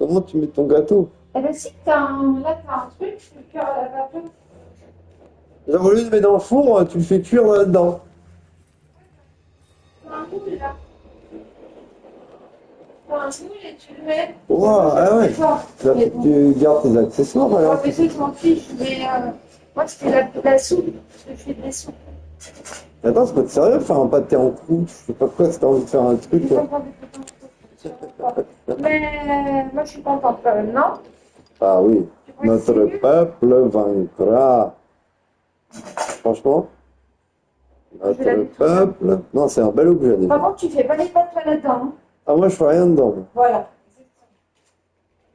Comment tu mets ton gâteau? Eh ben si, là, t'as un truc, tu le cuire à la vapeur. Genre, au lieu de mettre dans le four, tu le fais cuire là-dedans. T'as un moule, là. T'as un moule et tu le mets. Ouah, ah ouais. Là, Mais faut que bon. tu gardes tes accessoires, Ouais, alors. mais ça, je m'en fiche. Mais moi, je fais la soupe. Je fais des soupes. Attends, c'est pas de sérieux de faire un pâté en croûte. Je sais pas quoi, si t'as envie de faire un truc. Je suis contente de tout. Mais moi, je suis contente quand même, non? Ah oui. Tu crois que c'est Notre nul? peuple vaincra. Franchement, Je vais la notre mettre tout ça. peuple. Non, c'est un bel objet Par déjà. contre, tu fais pas les pâtes toi là-dedans, hein. Ah, moi, je fais rien dedans. Moi. Voilà.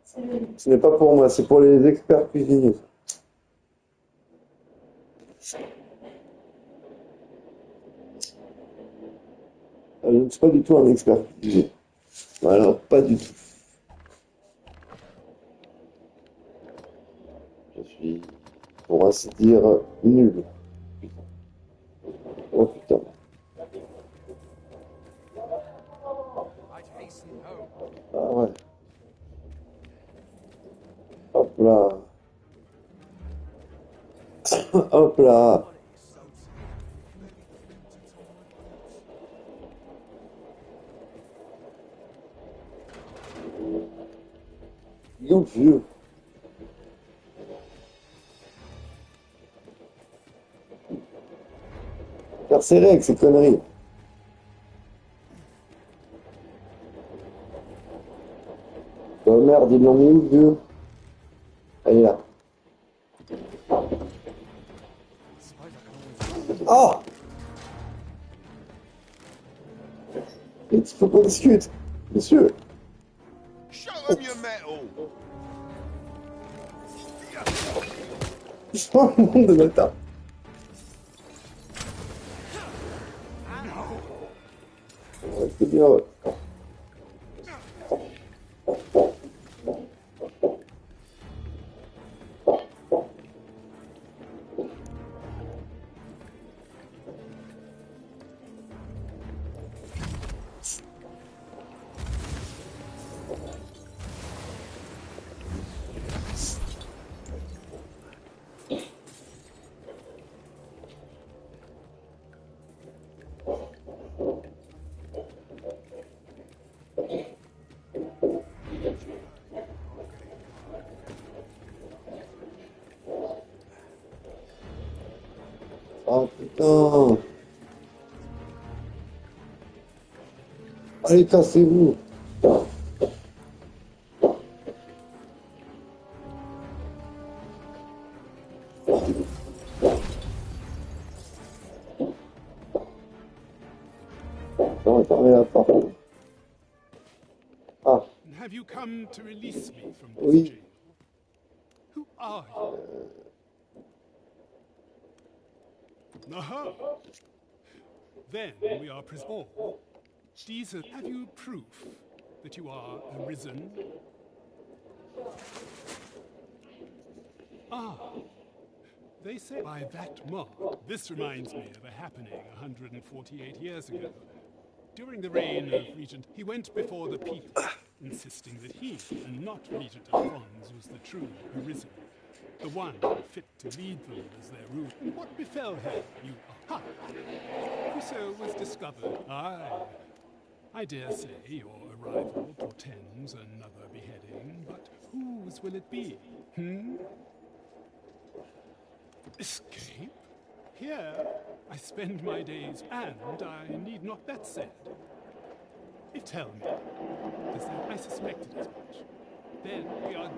C'est le- Ce n'est pas pour moi, c'est pour les experts cuisiniers. Je ne suis pas du tout un expert cuisinier. Alors, pas du tout. Je suis, pour ainsi dire, nul. Oh putain. Ah ouais. Hop là. Hop là. Yo, vieux. Faire serré avec ces conneries. Oh merde, ils l'ont mis où, vieux? Allez là. Oh! Il faut qu'on discute. Monsieur. Show them your metal! Je prends le monde de bâtard. Ouais, c'est bien, ouais. Oh putain. Allez, cassez-vous. Attends, fermez la porte. Ah, Have you come to release me from this oui. jail? Who are you? Aha! Then we are prisoners. Jesus, have you proof that you are arisen? Ah, they say by that mark. This reminds me of a happening 148 years ago. During the reign of Regent, he went before the people, insisting that he, and not Regent of France, was the true arisen, the one fit to lead them as their ruler. And what befell him, you aha! Whoso was discovered, aye. I dare say your arrival portends another beheading, but whose will it be? Escape? Here I spend my days, and I need not that said. If tell me, does that I suspected as much. Then we are.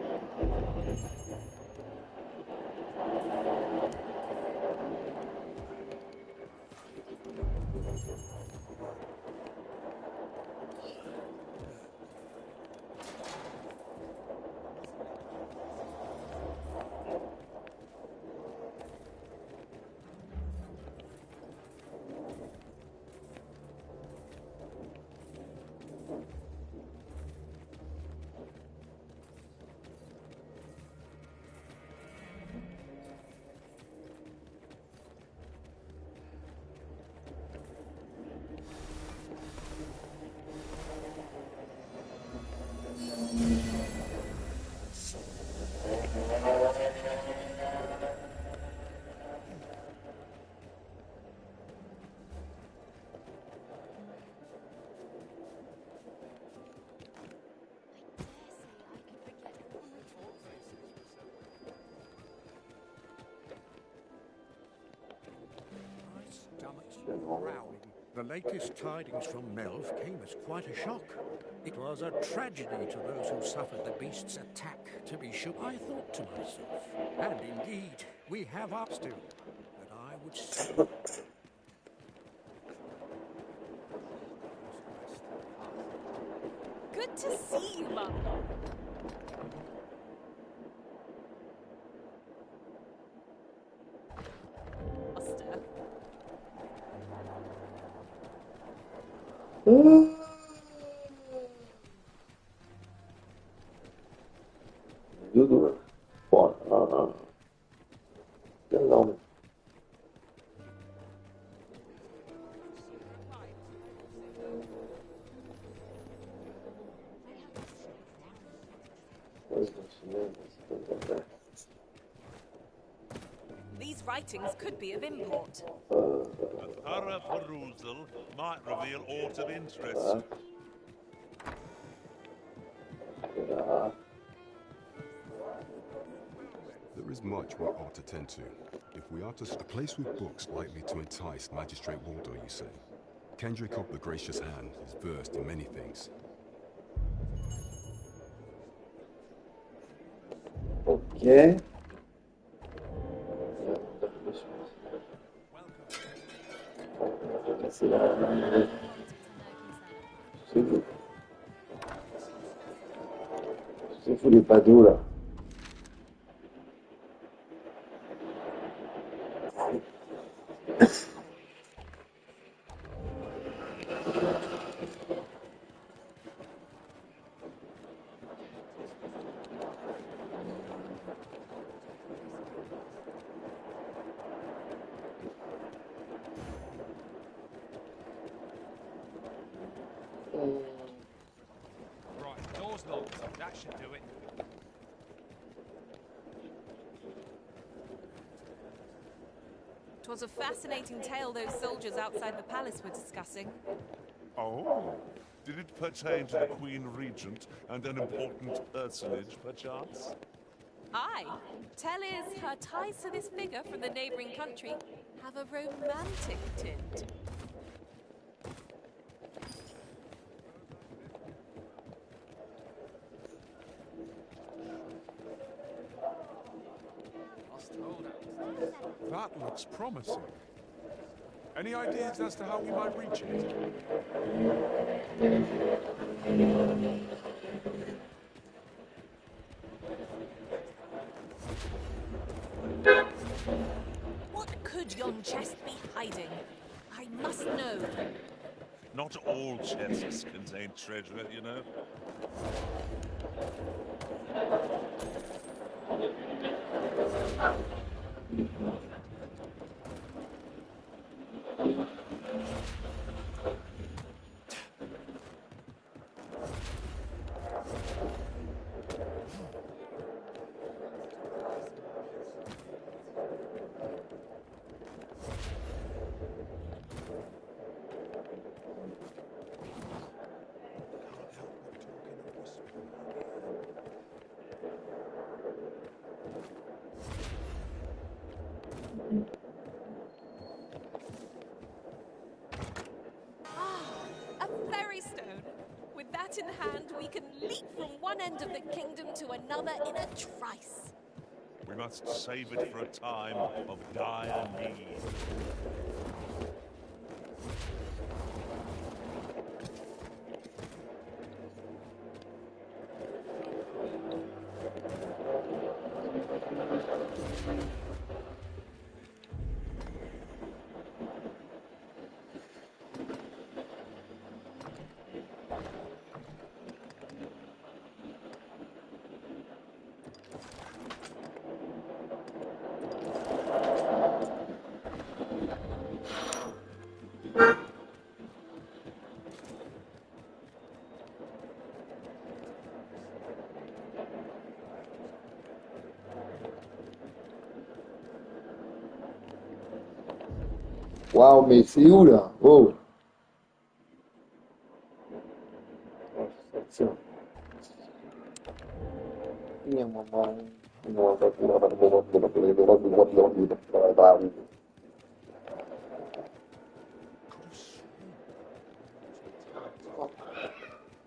The latest tidings from Melv came as quite a shock. It was a tragedy to those who suffered the beast's attack, to be sure. I thought to myself, and indeed, we have up still, that I would see. Good to see you, Mum. Tudo fora. Não. These writings could be of import. A thorough perusal might reveal aught of interest. There is much we ought to tend to. If we are to a place with books likely to entice Magistrate Waldo, you say. Kendrick of the Gracious Hand is versed in many things. Ok. C'est fou les badauds là. Right, door's locked. That should do it. Twas a fascinating tale those soldiers outside the palace were discussing. Oh? Did it pertain to the Queen Regent and an important personage, perchance? Aye. Tell is her ties to this figure from the neighbouring country have a romantic tint. That looks promising. Any ideas as to how we might reach it? What could yon chest be hiding? I must know. Not all chests contain treasure, you know. A ferry stone. With that in hand, we can leap from one end of the kingdom to another in a trice. We must save it for a time of dire need. Waouh, mais c'est où là? Oh!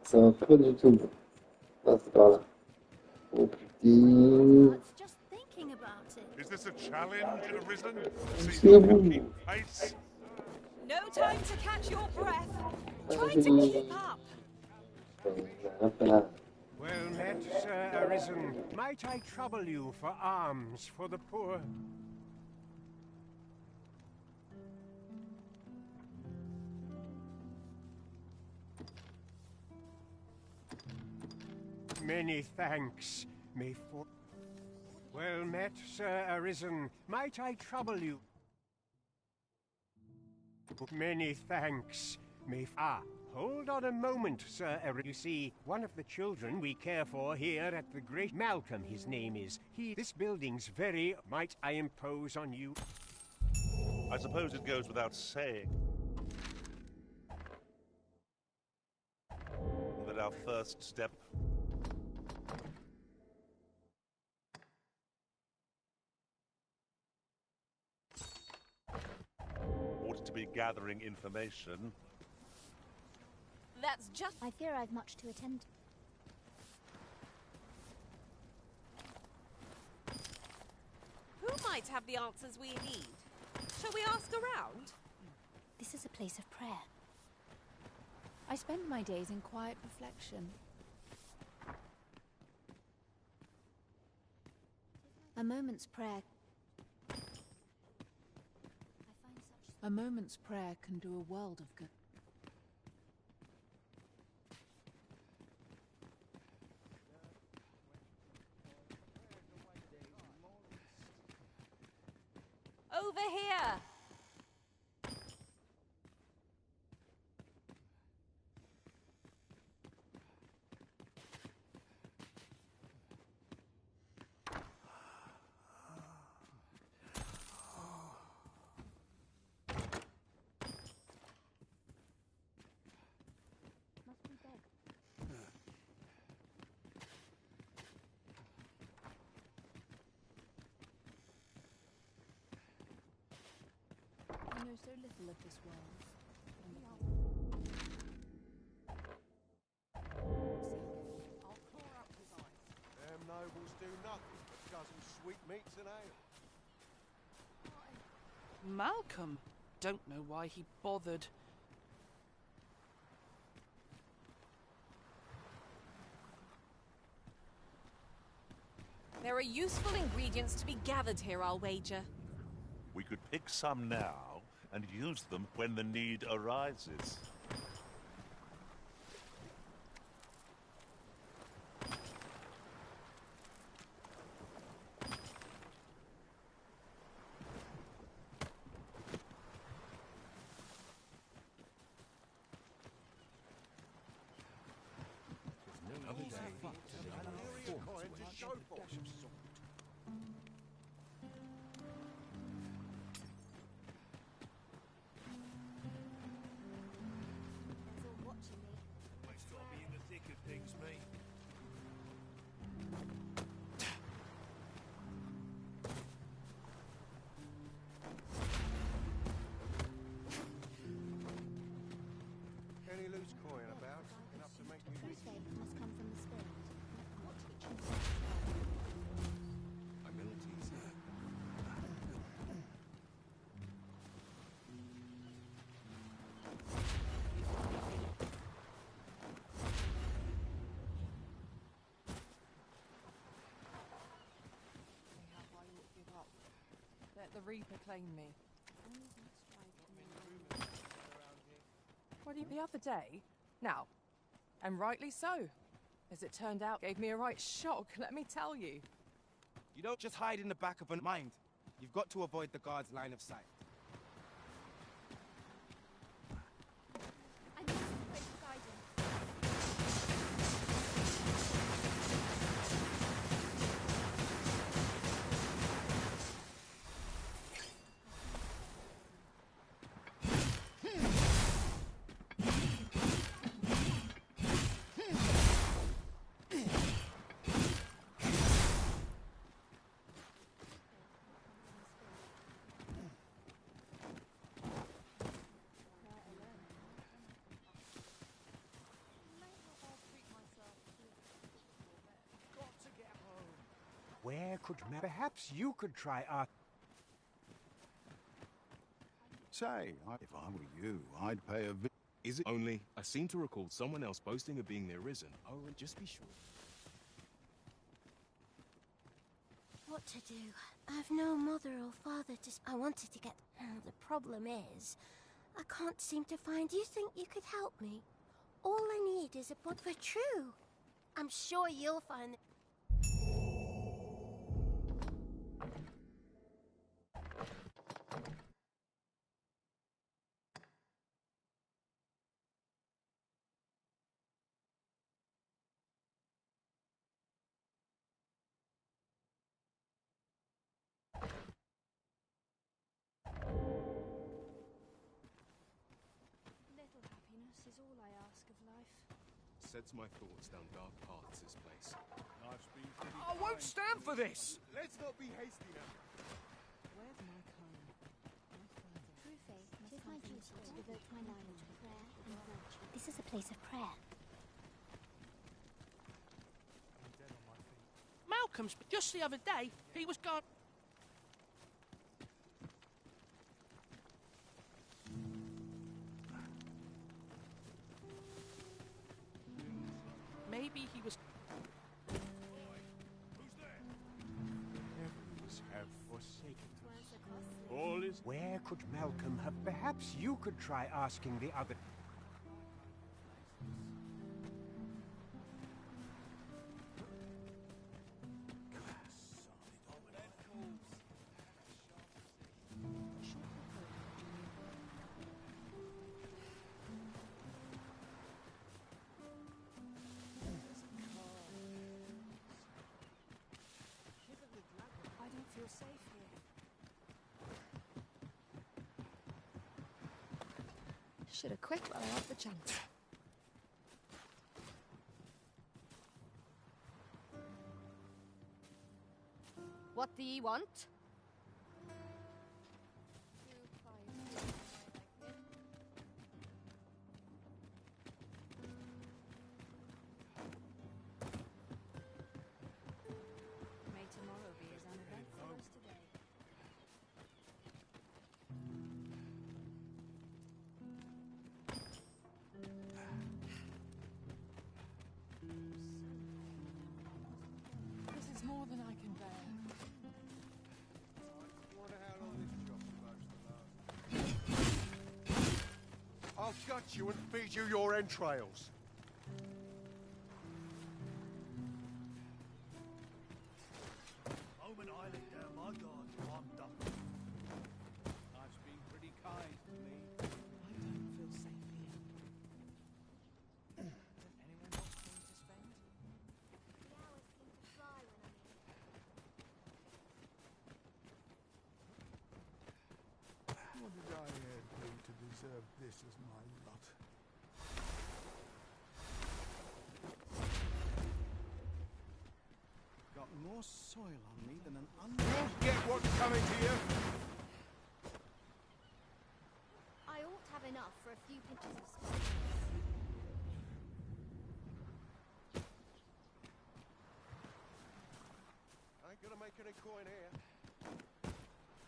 Ça va pas du tout. Ah, c'est par là. Oh putain. Just thinking about it. Is this a challenge arisen? See C'est who can bon. keep pace? No time to catch your breath. Try Allez. to keep up. Hop là. Well met, Sir Arisen. Might I trouble you for alms for the poor? Many thanks, may for... Well met, Sir Arisen. Might I trouble you? Many thanks, may... Hold on a moment, Sir Arisen. You see, one of the children we care for here at the Great... Malcolm, his name is. This building's very... Might I impose on you? I suppose it goes without saying that our first step ought to be gathering information. That's just... I fear I've much to attend to. Who might have the answers we need? Shall we ask around? This is a place of prayer. I spend my days in quiet reflection. A moment's prayer. A moment's prayer can do a world of good. Over here! Must we beg? I know so little of this world. I'll claw out his eyes. Them nobles do nothing but dozen sweetmeats and ale. Malcolm. Don't know why he bothered. There are useful ingredients to be gathered here, I'll wager. We could pick some now and use them when the need arises. Any loose coin about? Enough to make me True faith must come from the spirit. What teachings? Let the Reaper claim me. What the other day? Now, and rightly so. As it turned out, gave me a right shock, let me tell you. You don't just hide in the back of a mind. You've got to avoid the guard's line of sight. I must pray for guidance. Where could perhaps you could try our... Say, if I were you, I'd pay a Is it only? I seem to recall someone else boasting of being the Arisen. Oh, and just be sure. What to do? I've no mother or father to... I wanted to get... The problem is, I can't seem to find... You think you could help me? All I need is a... But for true, I'm sure you'll find... Is all I ask of life. Sets my thoughts down dark paths, this place. I won't stand for this! Let's not be hasty now. Where's my comb? True faith, it is my duty to devote my life to prayer and virtue. This is a place of prayer. Malcolm's, just the other day, he was gone. Maybe he was... Heavens have forsaken us. All is... Where could Malcolm have... Perhaps you could try asking the other... I don't feel safe here. Should have quit while I had the chance. What do ye want? May tomorrow be as uneventful as today. This is more than I can bear. I'll gut you and feed you your entrails. Moment I lay down my guard, I'm done. Life's been pretty kind to me. I don't feel safe here. Anyone got time to spend? The hours seem to fly when I'm in. What did I do to deserve this as my lot? Got more soil on me than an You'll get what's coming to you! I ought to have enough for a few pinches of spice. I ain't gonna make any coin here.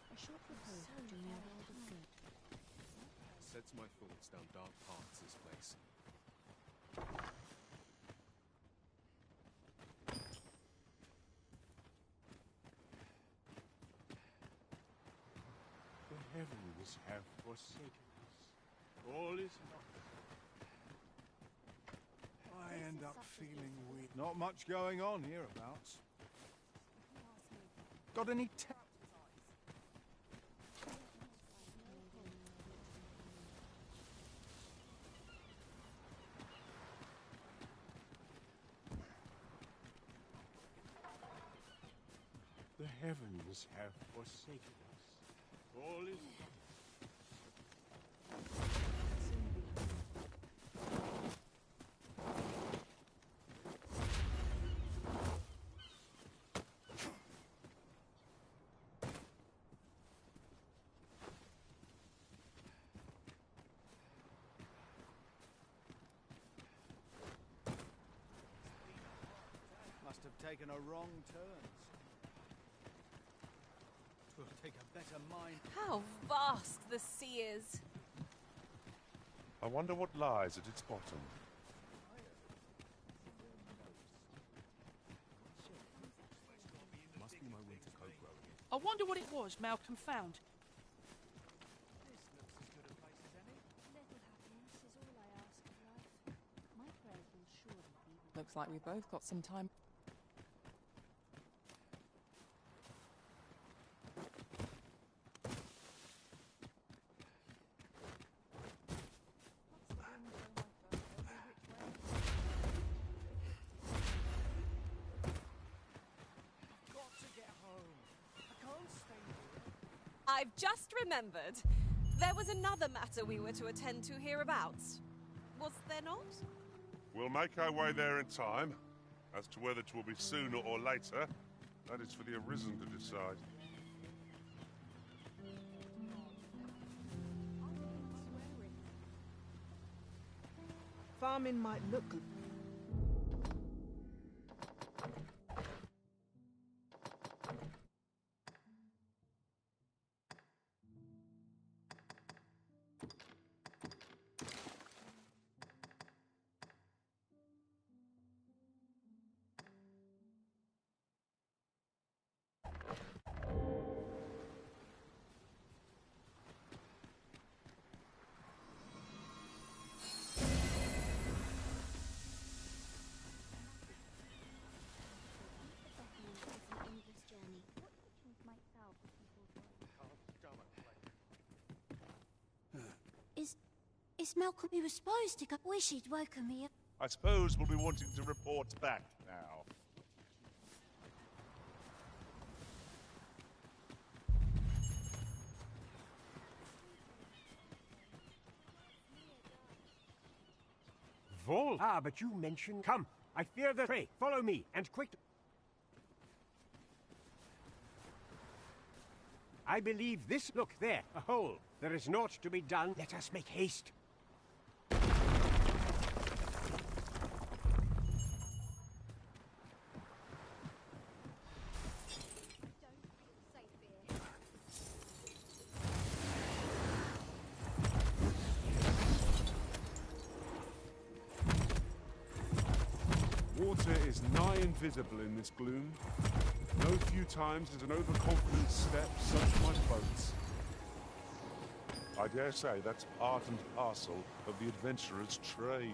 A short repose will do me a world of good. Sets my thoughts down dark paths, this place. The heavens have forsaken us. All is lost. I end up feeling weak. Not much going on hereabouts. Got any The heavens have forsaken us. All is lost. Must have taken a wrong turn. Will take a better mind. How vast the sea is. I wonder what lies at its bottom. Must be my winter coat growing. I wonder what it was Malcolm found. This looks as good a place as any. Little happiness is all I ask of life. My prayers will surely be with Looks like we both got some time. Got to get home. I can't stay here. I've just remembered. There was another matter we were to attend to hereabouts. Was there not? We'll make our way there in time. As to whether 'twill be sooner or later, that is for the Arisen to decide. Farming might look Is Malcolm? He was supposed to go. Wish he'd woken me up. I suppose we'll be wanting to report back now. Vol? Ah, but you mentioned... Come, I fear the prey. Follow me, and quick... I believe this... Look, there, a hole. There is naught to be done. Let us make haste. Water is nigh invisible in this gloom. No few times is an overconfident step sunk my boats. I dare say that's part and parcel of the adventurer's trade.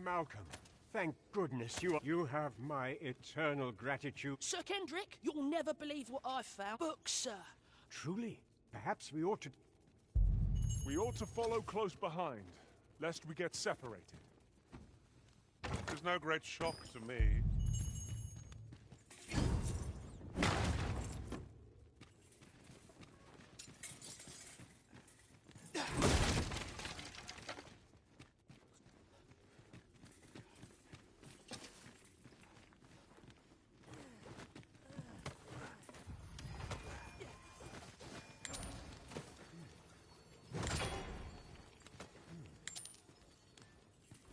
Malcolm, thank goodness you have my eternal gratitude. Sir Kendrick, you'll never believe what I've found. Books, sir. Truly, perhaps we ought to... We ought to follow close behind, lest we get separated. There's no great shock to me.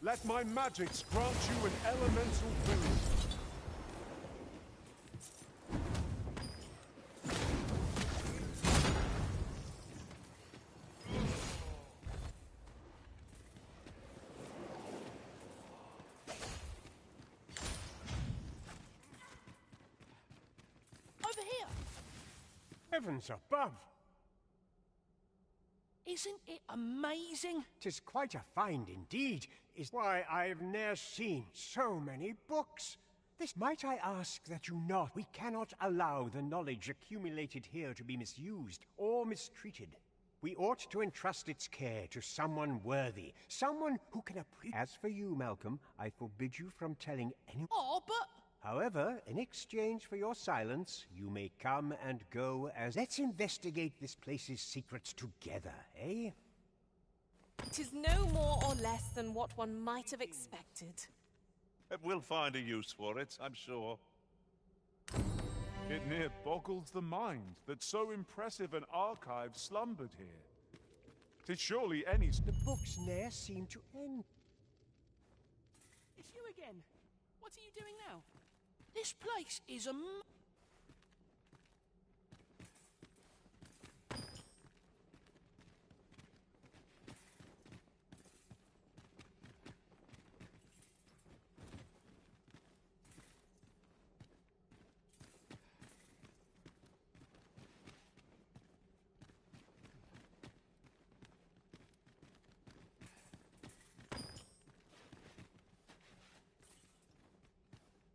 Let my magics grant you an elemental boon. Over here. Heavens above! Isn't it amazing? 'Tis quite a find indeed. Is why I've ne'er seen so many books. This might I ask that you not. We cannot allow the knowledge accumulated here to be misused or mistreated. We ought to entrust its care to someone worthy, someone who can appreciate. As for you, Malcolm, I forbid you from telling anyone. Oh, but... However, in exchange for your silence, you may come and go as... Let's investigate this place's secrets together, eh? 'Tis no more or less than what one might have expected. We'll find a use for it, I'm sure. It near boggles the mind that so impressive an archive slumbered here. 'Tis surely any... The books ne'er seem to end. It's you again. What are you doing now? This place is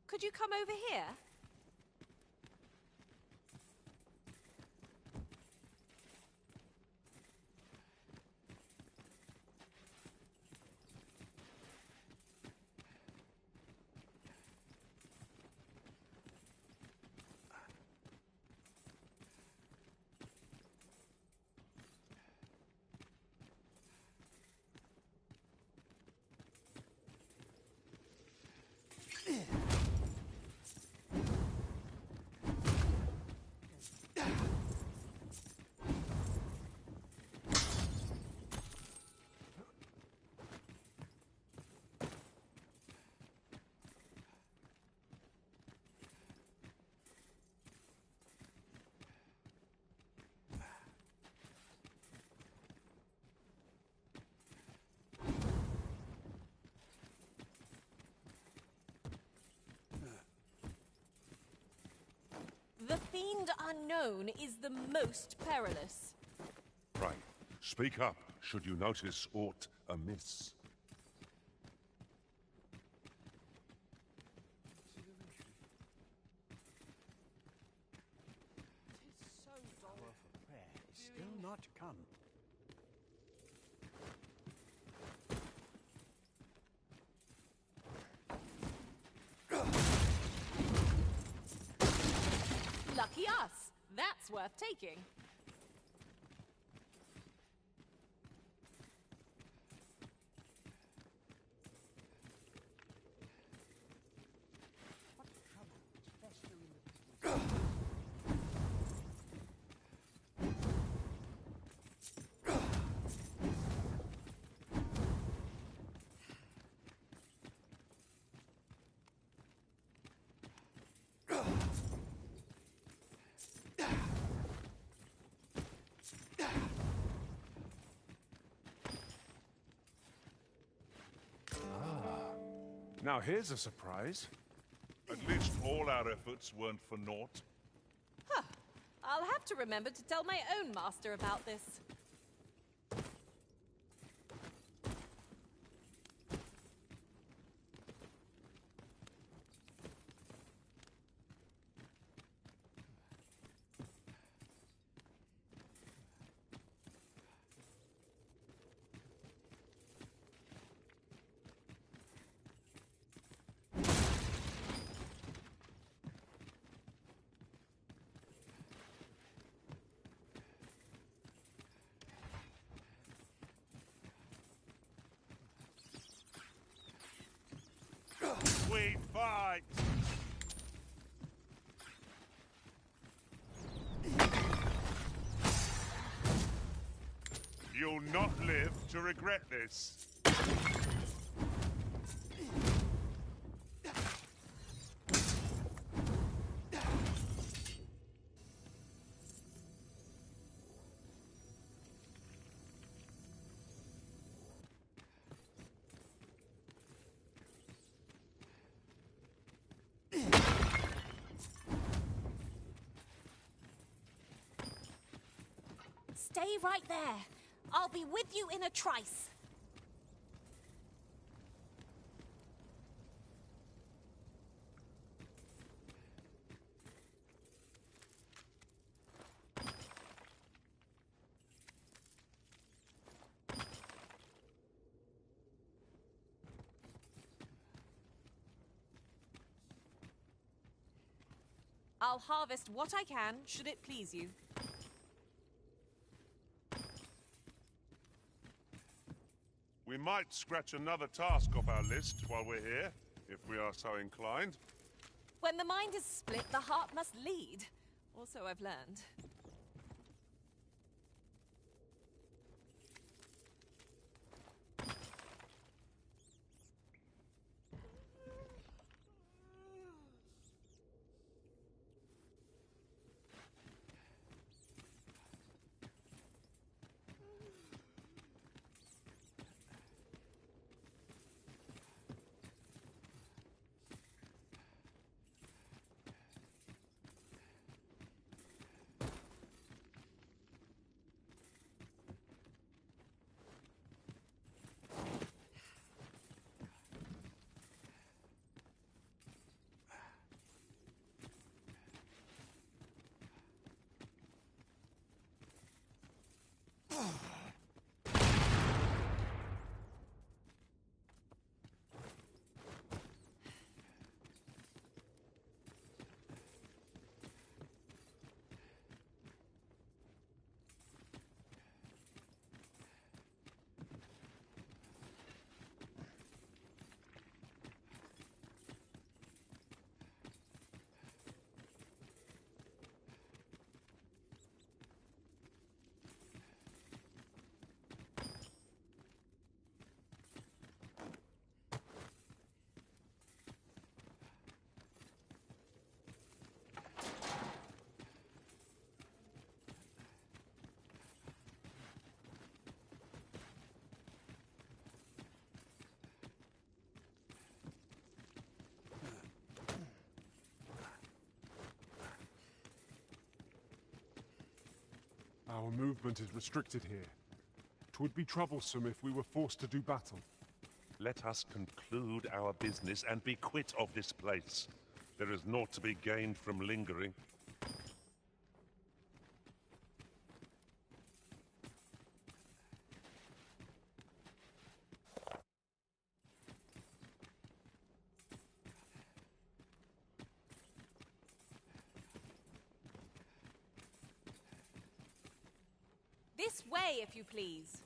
Could you come over here? The fiend unknown is the most perilous. Right. Speak up, should you notice aught amiss. Hour for prayer is still not come. Lucky us. That's worth taking. Now here's a surprise. At least all our efforts weren't for naught. Huh. I'll have to remember to tell my own master about this. we fight? You'll not live to regret this. Stay right there. I'll be with you in a trice. I'll harvest what I can, should it please you. We might scratch another task off our list while we're here, if we are so inclined. When the mind is split, the heart must lead. Or so I've learned. Our movement is restricted here. 'Twould be troublesome if we were forced to do battle. Let us conclude our business and be quit of this place. There is naught to be gained from lingering. This way, if you please.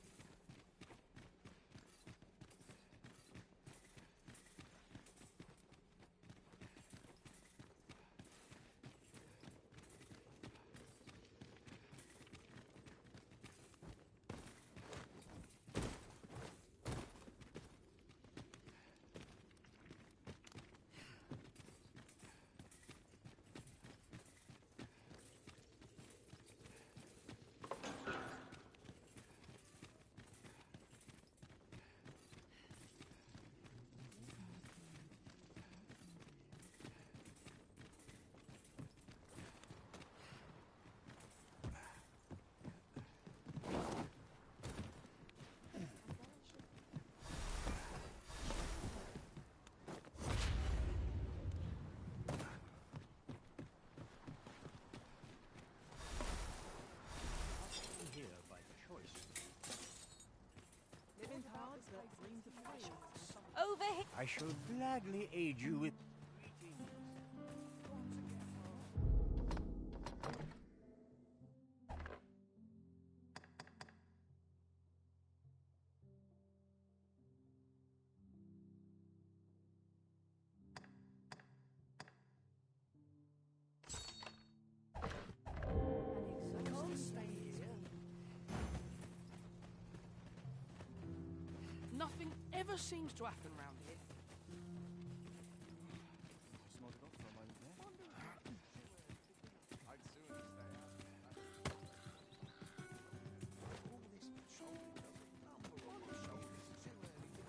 Over here. I shall gladly aid you with... never seems to happen round here. Just nodded off for a moment there. I'd sooner stay out. All this patrolling does a number on my shoulders. It's too early to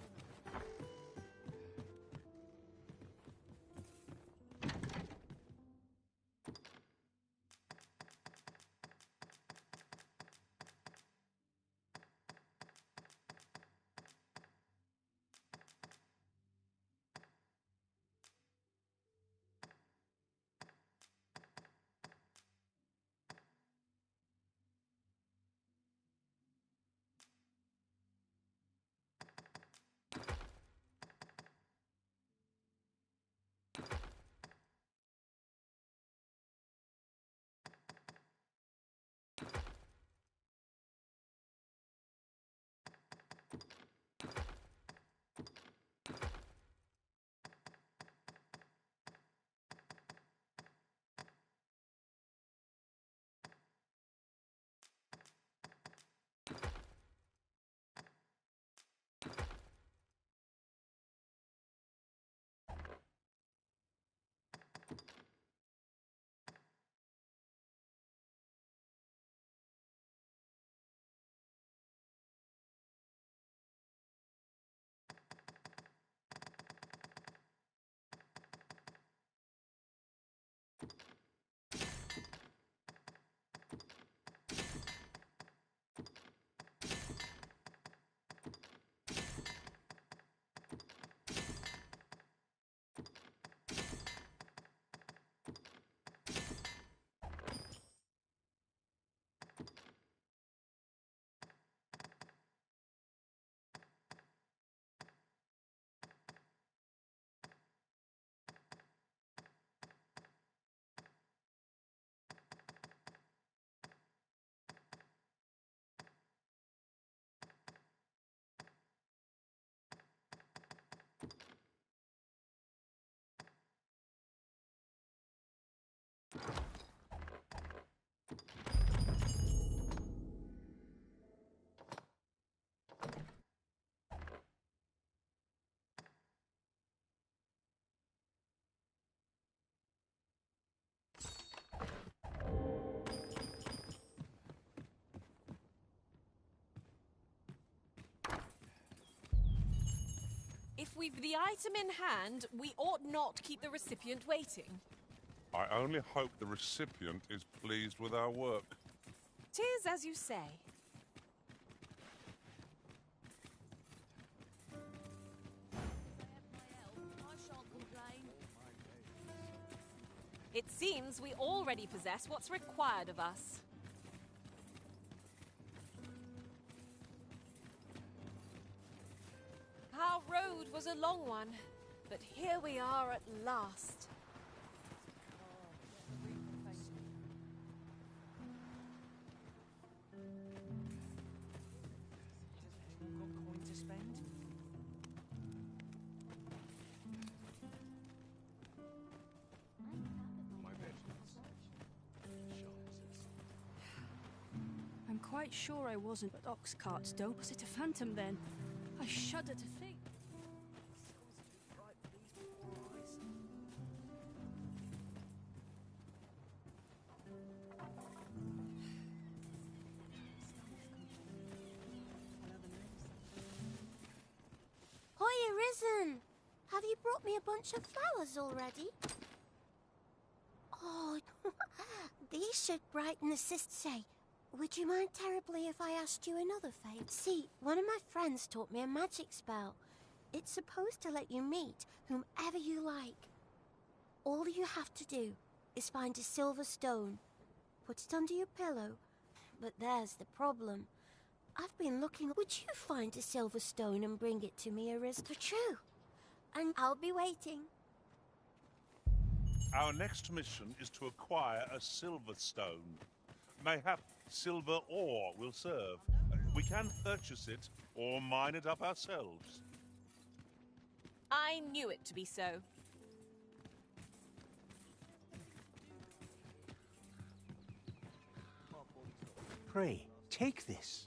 If we've the item in hand, we ought not keep the recipient waiting. I only hope the recipient is pleased with our work. 'Tis as you say. It seems we already possess what's required of us. Our road was a long one, but here we are at last. I'm quite sure I wasn't, but ox carts don't. Was it a phantom then? I shudder to think. Hoya Risen! Have you brought me a bunch of flowers already? Oh, these should brighten the say. Would you mind terribly if I asked you another favour? See, one of my friends taught me a magic spell. It's supposed to let you meet whomever you like. All you have to do is find a silver stone, put it under your pillow. But there's the problem. I've been looking. Would you find a silver stone and bring it to me, Arista? True. And I'll be waiting. Our next mission is to acquire a silver stone. Mayhap silver ore will serve. We can purchase it or mine it up ourselves. I knew it to be so. Pray, take this.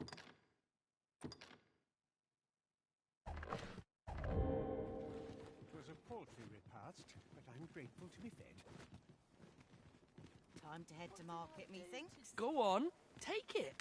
It was a paltry repast, but I'm grateful to be fed. Time to head to market, methinks. Go on, take it.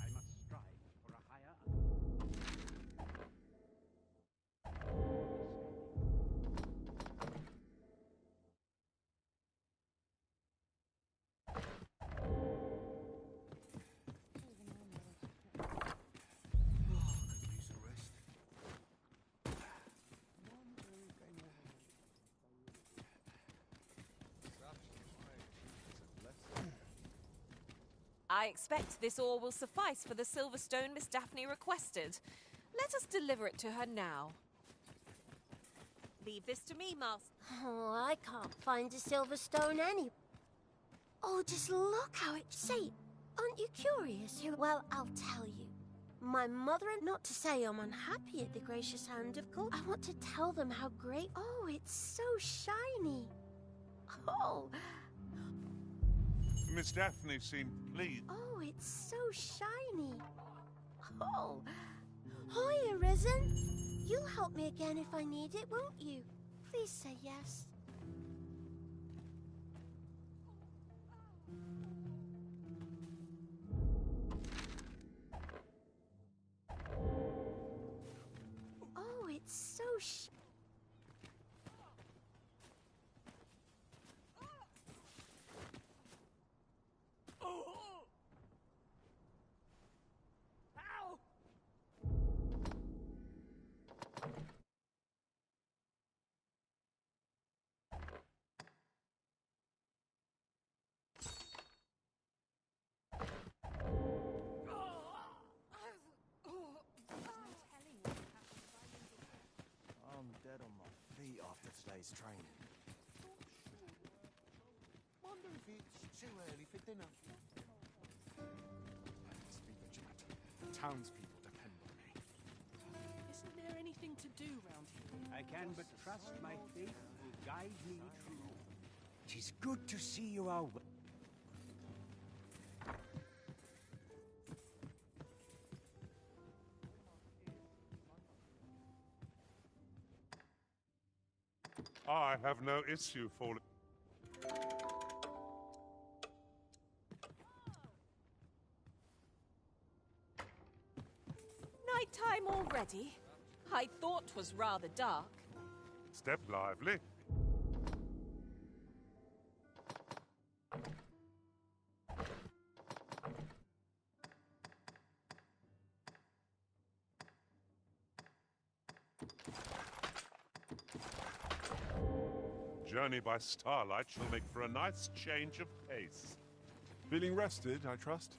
I must strive for a higher. I expect this ore will suffice for the silver stone Miss Daphne requested. Let us deliver it to her now. Leave this to me, Master. Oh, I can't find a silver stone any. Oh, just look how it's shaped. Aren't you curious? Well, I'll tell you. My mother, and not to say I'm unhappy at the gracious hand, of course. I want to tell them how great. Oh, it's so shiny. Oh. Miss Daphne seemed pleased. Oh, it's so shiny. Oh. Hiya, Risen. You'll help me again if I need it, won't you? Please say yes. Oh, it's so I'm dead on my feet after today's training. Wonder if it's too early for dinner. Speak the chat. Townspeople depend on me. Isn't there anything to do round here? I can but trust my faith will guide me true. 'Tis good to see you are well. I have no issue falling. Nighttime already? I thought 'twas rather dark. Step lively. Journey by starlight shall make for a nice change of pace. Feeling rested, I trust?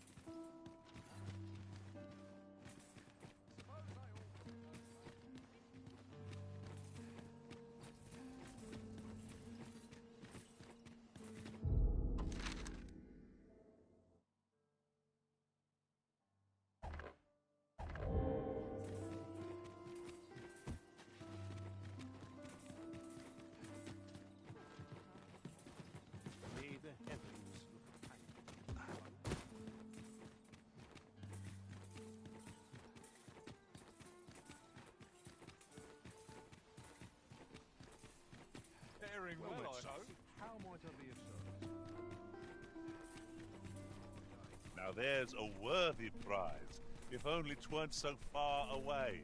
very Well, rumored, I so hope. how might I be of service? Now there's a worthy prize, if only 'tweren't so far away.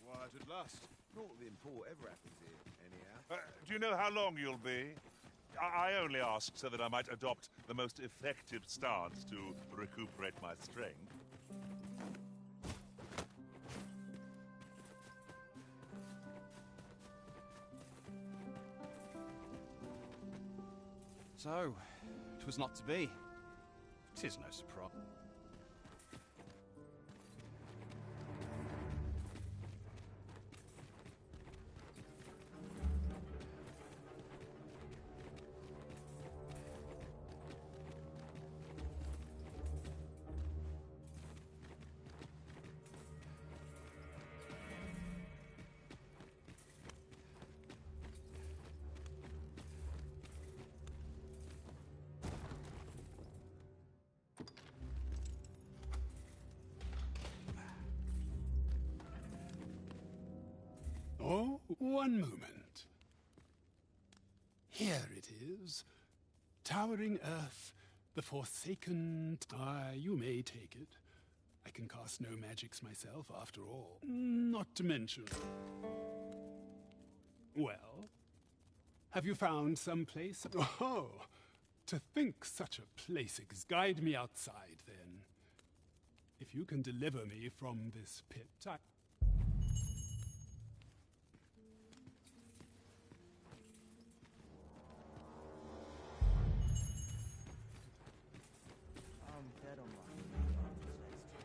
Quiet at last. Not the import ever happens here, anyhow. Do you know how long you'll be? I only ask so that I might adopt the most effective stance to recuperate my strength. So, 'twas not to be. 'Tis no surprise. Oh, one moment. Here it is. Towering Earth, the Forsaken... you may take it. I can cast no magics myself, after all. Not to mention... Well? Have you found some place? Oh, to think such a place exists. Guide me outside, then. If you can deliver me from this pit, I'm dead on my feet after today's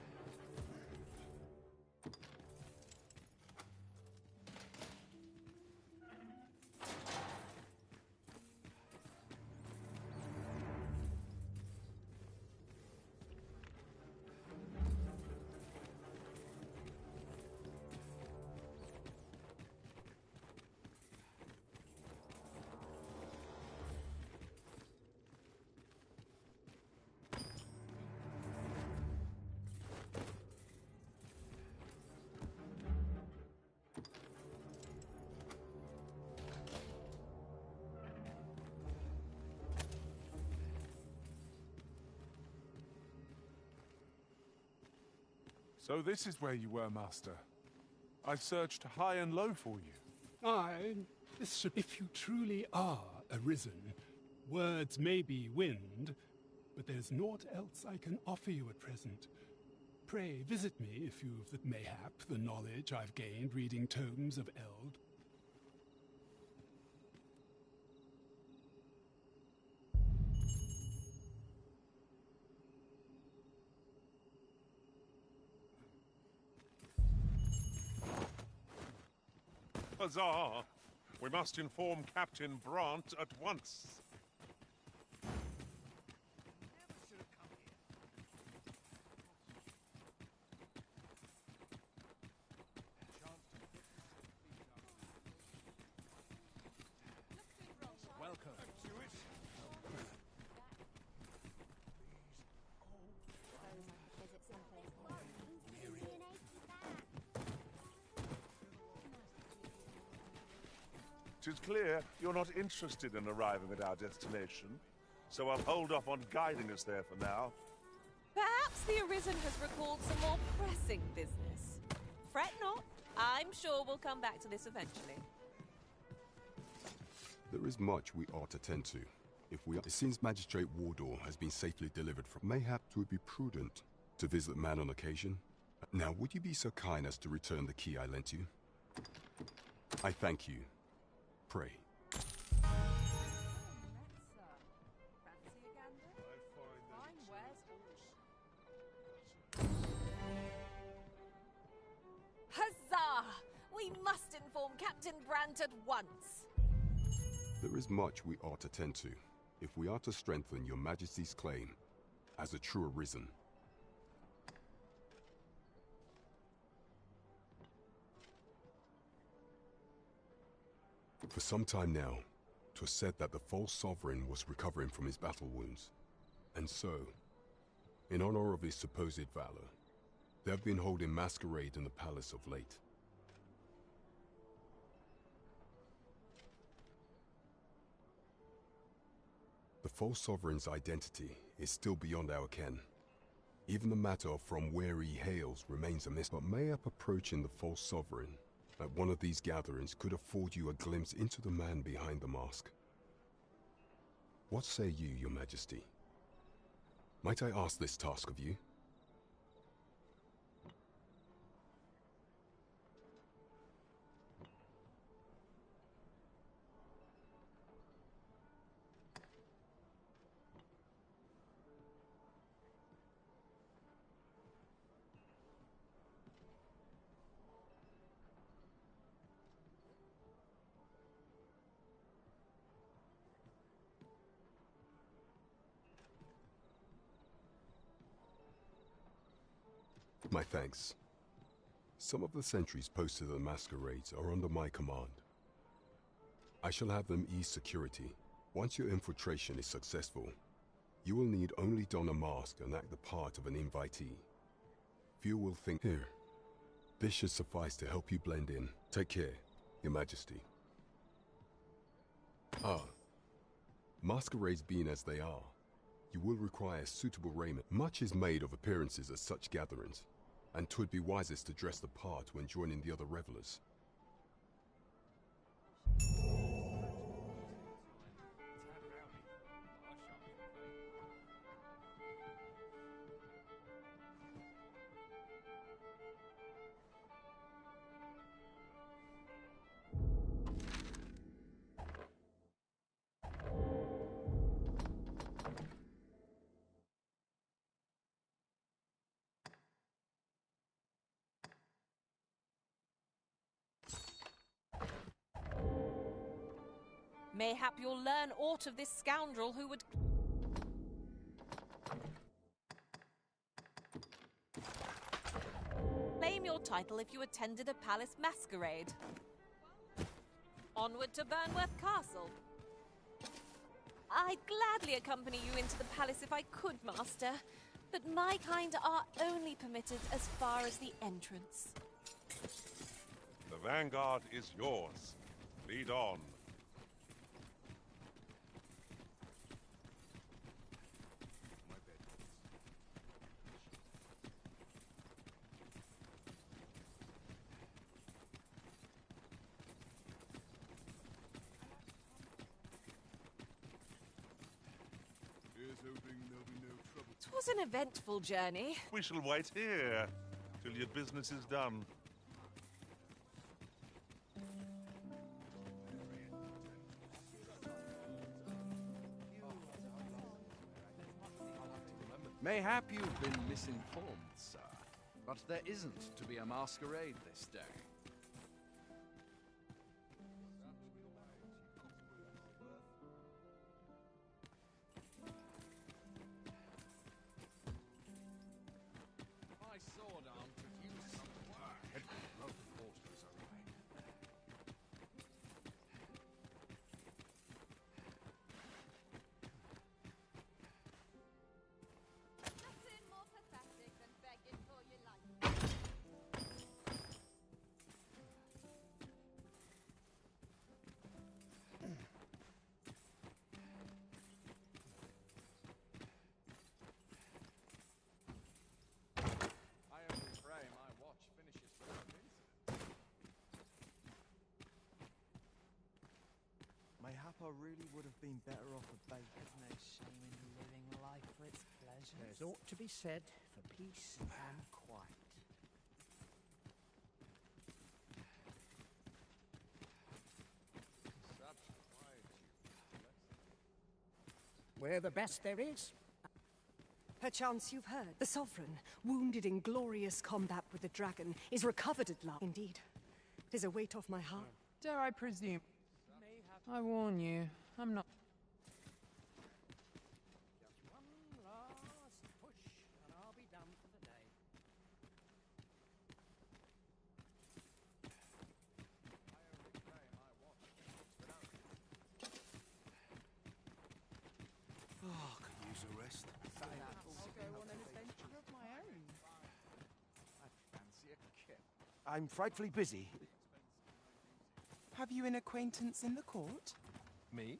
So this is where you were, Master. I searched high and low for you. Aye, this should... If you truly are arisen, words may be wind, but there's naught else I can offer you at present. Pray, visit me if you've mayhap the knowledge I've gained reading tomes of Eld. Huzzah! We must inform Captain Brant at once. Welcome. Tis clear you're not interested in arriving at our destination, so I'll hold off on guiding us there for now. Perhaps the Arisen has recalled some more pressing business. Fret not. I'm sure we'll come back to this eventually. There is much we ought to tend to. Since Magistrate Wardor has been safely delivered from, mayhap 'twould be prudent to visit the man on occasion. Now, would you be so kind as to return the key I lent you? I thank you. Pray. Huzzah! We must inform Captain Brant at once. There is much we ought to tend to, if we are to strengthen your Majesty's claim as a true Arisen. For some time now, 'twas said that the false sovereign was recovering from his battle wounds. And so, in honor of his supposed valor, they have been holding masquerade in the palace of late. The false sovereign's identity is still beyond our ken. Even the matter of from where he hails remains a mystery. But mayhap approaching the false sovereign at one of these gatherings could afford you a glimpse into the man behind the mask. What say you, your majesty? Might I ask this task of you? My thanks. Some of the sentries posted at the masquerades are under my command. I shall have them ease security. Once your infiltration is successful, you will need only don a mask and act the part of an invitee. Few will think, here, this should suffice to help you blend in. Take care, your majesty. Ah, masquerades being as they are, you will require suitable raiment. Much is made of appearances at such gatherings, and 'twould be wisest to dress the part when joining the other revelers. Mayhap you'll learn aught of this scoundrel who would... claim your title if you attended a palace masquerade. Onward to Burnworth Castle. I'd gladly accompany you into the palace if I could, master, but my kind are only permitted as far as the entrance. The vanguard is yours. Lead on. It was an eventful journey. We shall wait here till your business is done. Mayhap you've been misinformed, sir, but there isn't to be a masquerade this day. My sword arm could use some work. Love the horses away. Nothing more pathetic than begging for your life. I only pray my watch finishes without incident. Mayhap I really would have been better off a bake. There's no shame in living life for its pleasures. There's aught to be said for peace and quiet. Such quietude. We're the best there is. Perchance you've heard. The Sovereign, wounded in glorious combat with the dragon, is recovered at last. Indeed. 'Tis a weight off my heart. Dare I presume? I warn you, I'm not... Just one last push, and I'll be done for the day. I only pray my watch finishes I'm frightfully busy. Have you an acquaintance in the court? Me?